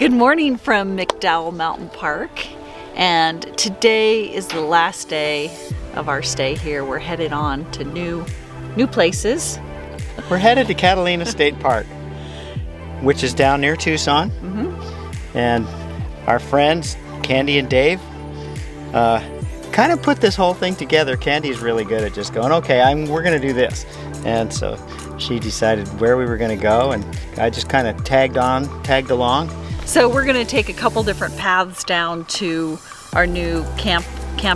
Good morning from McDowell Mountain Park, and today is the last day of our stay here. We're headed on to new places. We're headed to Catalina State Park, which is down near Tucson. And our friends Candee and Dave kind of put this whole thing together. Candee's really good at just going, okay, we're gonna do this. And so she decided where we were gonna go, and I just kind of tagged along. So we're gonna take a couple different paths down to our new camp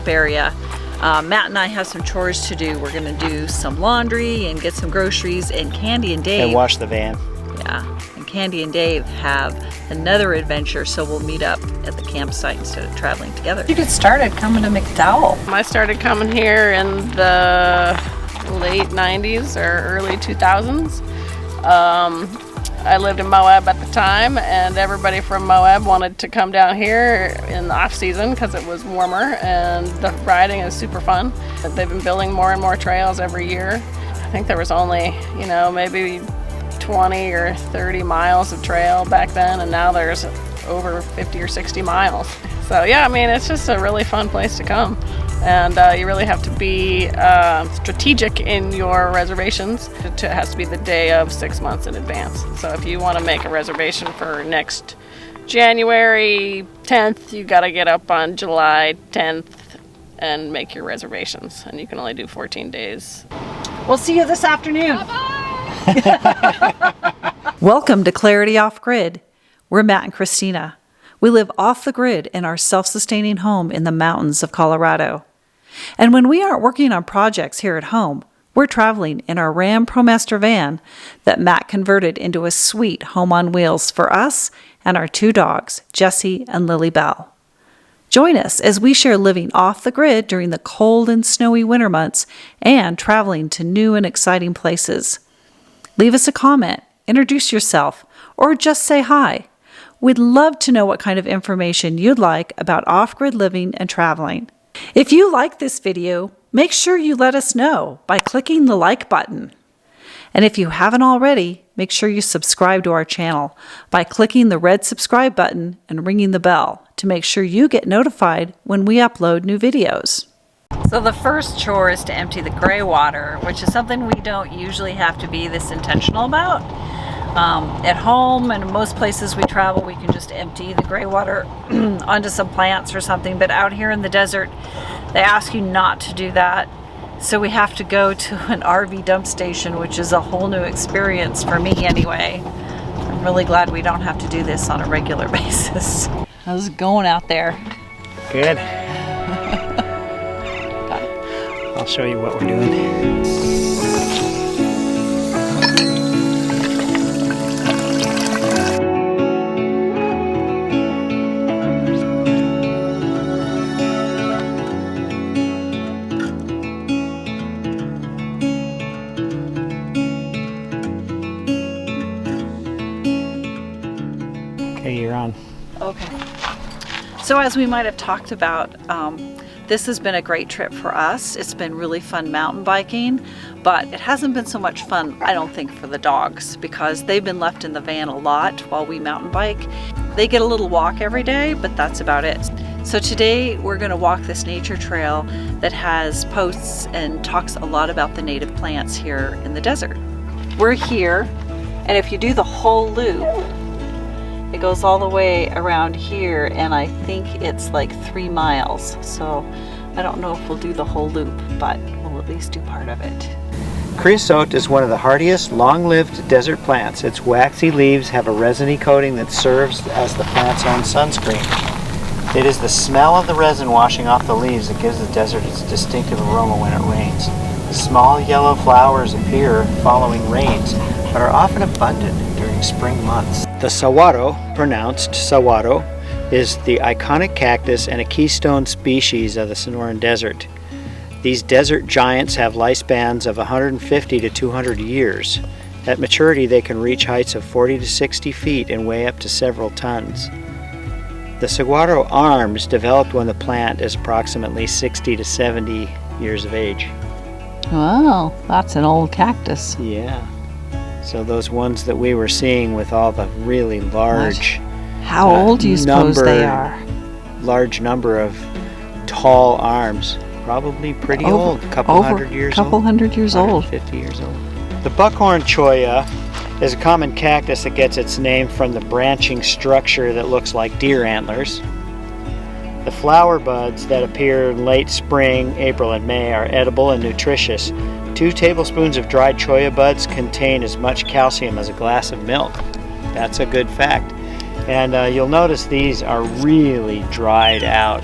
area. Matt and I have some chores to do. We're gonna do some laundry and get some groceries, and Candee and Dave. And wash the van. Yeah, and Candee and Dave have another adventure, so we'll meet up at the campsite instead of traveling together. You get started coming to McDowell. I started coming here in the late 90s or early 2000s. I lived in Moab at the time, and everybody from Moab wanted to come down here in the off season because it was warmer and the riding is super fun. They've been building more and more trails every year. I think there was only, maybe 20 or 30 miles of trail back then, and now there's over 50 or 60 miles. So yeah, it's just a really fun place to come. And you really have to be strategic in your reservations. It has to be the day of 6 months in advance. So if you want to make a reservation for next January 10th, you got to get up on July 10th and make your reservations. And you can only do 14 days. We'll see you this afternoon. Welcome to Clarity Off Grid. We're Matt and Christina. We live off the grid in our self-sustaining home in the mountains of Colorado. And when we aren't working on projects here at home, we're traveling in our Ram ProMaster van that Matt converted into a sweet home on wheels for us and our two dogs, Jessie and Lily Bell. Join us as we share living off the grid during the cold and snowy winter months and traveling to new and exciting places. Leave us a comment, introduce yourself, or just say hi. We'd love to know what kind of information you'd like about off-grid living and traveling. If you like this video, make sure you let us know by clicking the like button. And if you haven't already, make sure you subscribe to our channel by clicking the red subscribe button and ringing the bell to make sure you get notified when we upload new videos. So the first chore is to empty the gray water, which is something we don't usually have to be this intentional about. At home and most places we travel, we can just empty the gray water onto some plants or something, but out here in the desert, they ask you not to do that. So we have to go to an RV dump station, which is a whole new experience for me anyway. I'm really glad we don't have to do this on a regular basis. How's it going out there? Good. I'll show you what we're doing. Okay, you're on. Okay. So as we might have talked about, this has been a great trip for us. It's been really fun mountain biking, but it hasn't been so much fun, I don't think, for the dogs because they've been left in the van a lot while we mountain bike. They get a little walk every day, but that's about it. So today we're going to walk this nature trail that has posts and talks a lot about the native plants here in the desert. We're here, and if you do the whole loop, it goes all the way around here, and I think it's like 3 miles. So I don't know if we'll do the whole loop, but we'll at least do part of it. Creosote is one of the hardiest, long-lived desert plants. Its waxy leaves have a resiny coating that serves as the plant's own sunscreen. It is the smell of the resin washing off the leaves that gives the desert its distinctive aroma when it rains. Small yellow flowers appear following rains, but are often abundant during spring months. The saguaro, pronounced saguaro, is the iconic cactus and a keystone species of the Sonoran Desert. These desert giants have lifespans of 150 to 200 years. At maturity, they can reach heights of 40 to 60 feet and weigh up to several tons. The saguaro arms developed when the plant is approximately 60 to 70 years of age. Wow, that's an old cactus. Yeah. So those ones that we were seeing with all the really large How old do you suppose they are? Large number of tall arms. Probably pretty old. Couple hundred years old. 150 years old. The Buckhorn Cholla is a common cactus that gets its name from the branching structure that looks like deer antlers. The flower buds that appear in late spring, April, and May are edible and nutritious. 2 tablespoons of dried cholla buds contain as much calcium as a glass of milk. That's a good fact. And you'll notice these are really dried out.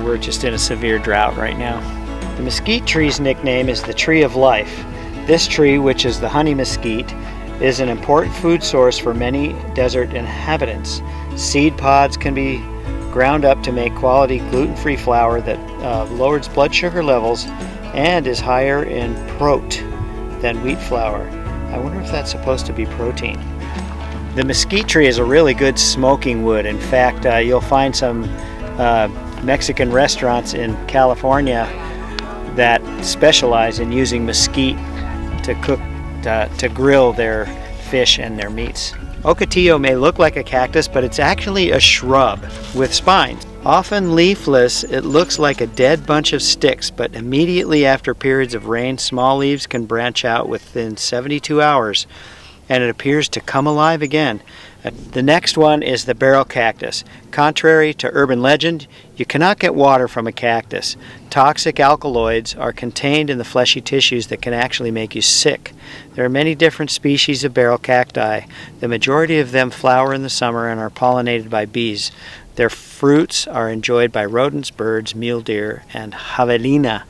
We're just in a severe drought right now. The mesquite tree's nickname is the tree of life. This tree, which is the honey mesquite, is an important food source for many desert inhabitants. Seed pods can be ground up to make quality gluten-free flour that lowers blood sugar levels and is higher in prot than wheat flour. I wonder if that's supposed to be protein. The mesquite tree is a really good smoking wood. In fact, you'll find some Mexican restaurants in California that specialize in using mesquite to cook, to grill their fish and their meats. Ocotillo may look like a cactus, but it's actually a shrub with spines. Often leafless, it looks like a dead bunch of sticks, but immediately after periods of rain, small leaves can branch out within 72 hours, and it appears to come alive again. The next one is the barrel cactus. Contrary to urban legend, you cannot get water from a cactus. Toxic alkaloids are contained in the fleshy tissues that can actually make you sick. There are many different species of barrel cacti. The majority of them flower in the summer and are pollinated by bees. Their fruits are enjoyed by rodents, birds, mule deer, and javelina.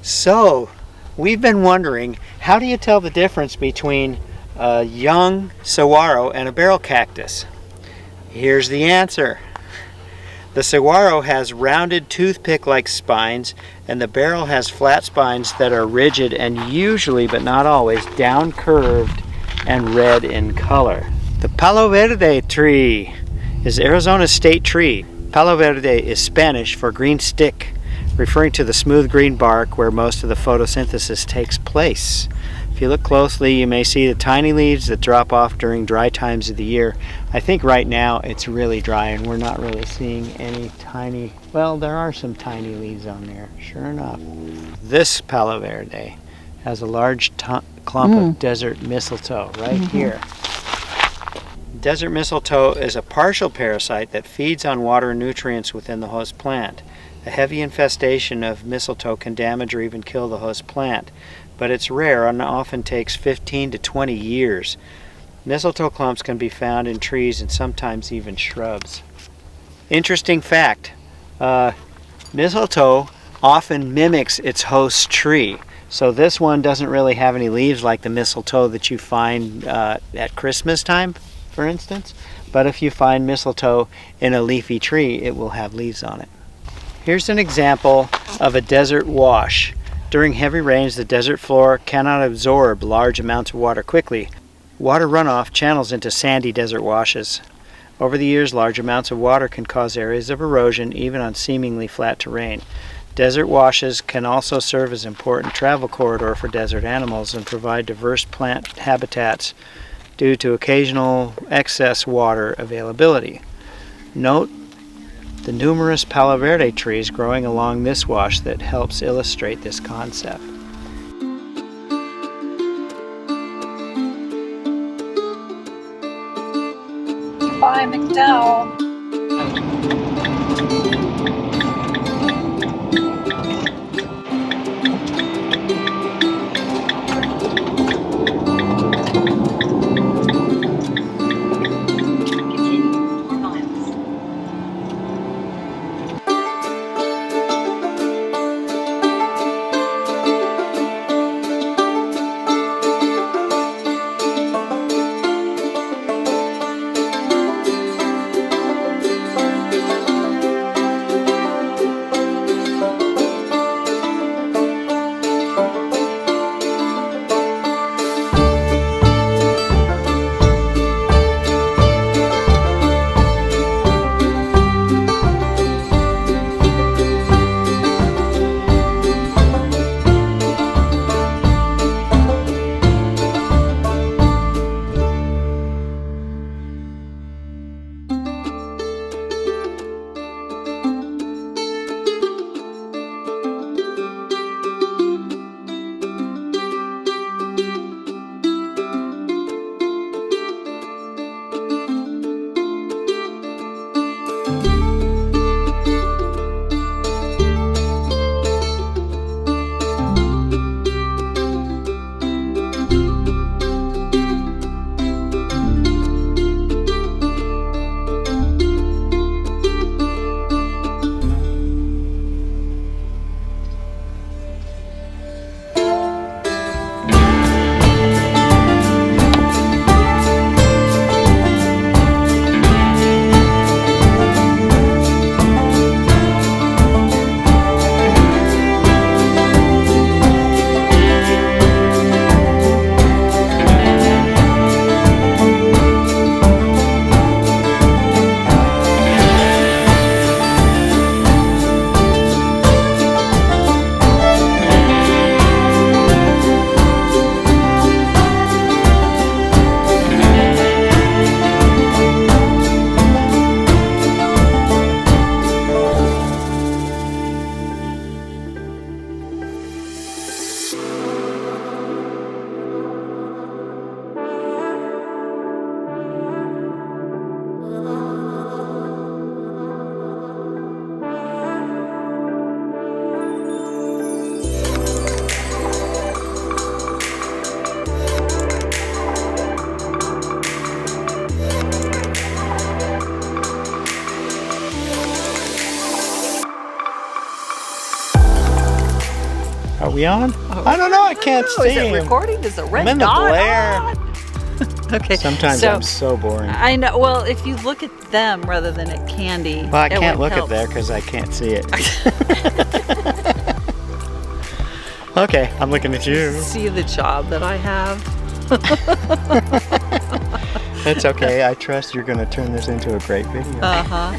So, we've been wondering, how do you tell the difference between a young saguaro and a barrel cactus? Here's the answer. The saguaro has rounded toothpick-like spines, and the barrel has flat spines that are rigid and usually, but not always, down-curved and red in color. The Palo Verde tree is Arizona's state tree. Palo Verde is Spanish for green stick, referring to the smooth green bark where most of the photosynthesis takes place. If you look closely, you may see the tiny leaves that drop off during dry times of the year. I think right now it's really dry and we're not really seeing any tiny, well, there are some tiny leaves on there, sure enough. This Palo Verde has a large clump of desert mistletoe right here. Desert mistletoe is a partial parasite that feeds on water and nutrients within the host plant. A heavy infestation of mistletoe can damage or even kill the host plant, but it's rare and often takes 15 to 20 years. Mistletoe clumps can be found in trees and sometimes even shrubs. Interesting fact, mistletoe often mimics its host tree. So this one doesn't really have any leaves like the mistletoe that you find at Christmas time, for instance. But if you find mistletoe in a leafy tree, it will have leaves on it. Here's an example of a desert wash. During heavy rains, the desert floor cannot absorb large amounts of water quickly. Water runoff channels into sandy desert washes. Over the years, large amounts of water can cause areas of erosion even on seemingly flat terrain. Desert washes can also serve as an important travel corridor for desert animals and provide diverse plant habitats due to occasional excess water availability. Note the numerous Palo Verde trees growing along this wash that helps illustrate this concept. Bye, McDowell. Are we on? I don't know. I can't see Is it him. recording? Is the red I'm in the dot glare. on? Okay. Sometimes I'm so boring. I know. Well, if you look at them rather than at Candee, Well, I it can't would look help. at there because I can't see it. Okay, I'm looking at you. See the job that I have. That's okay. I trust you're going to turn this into a great video. Uh huh.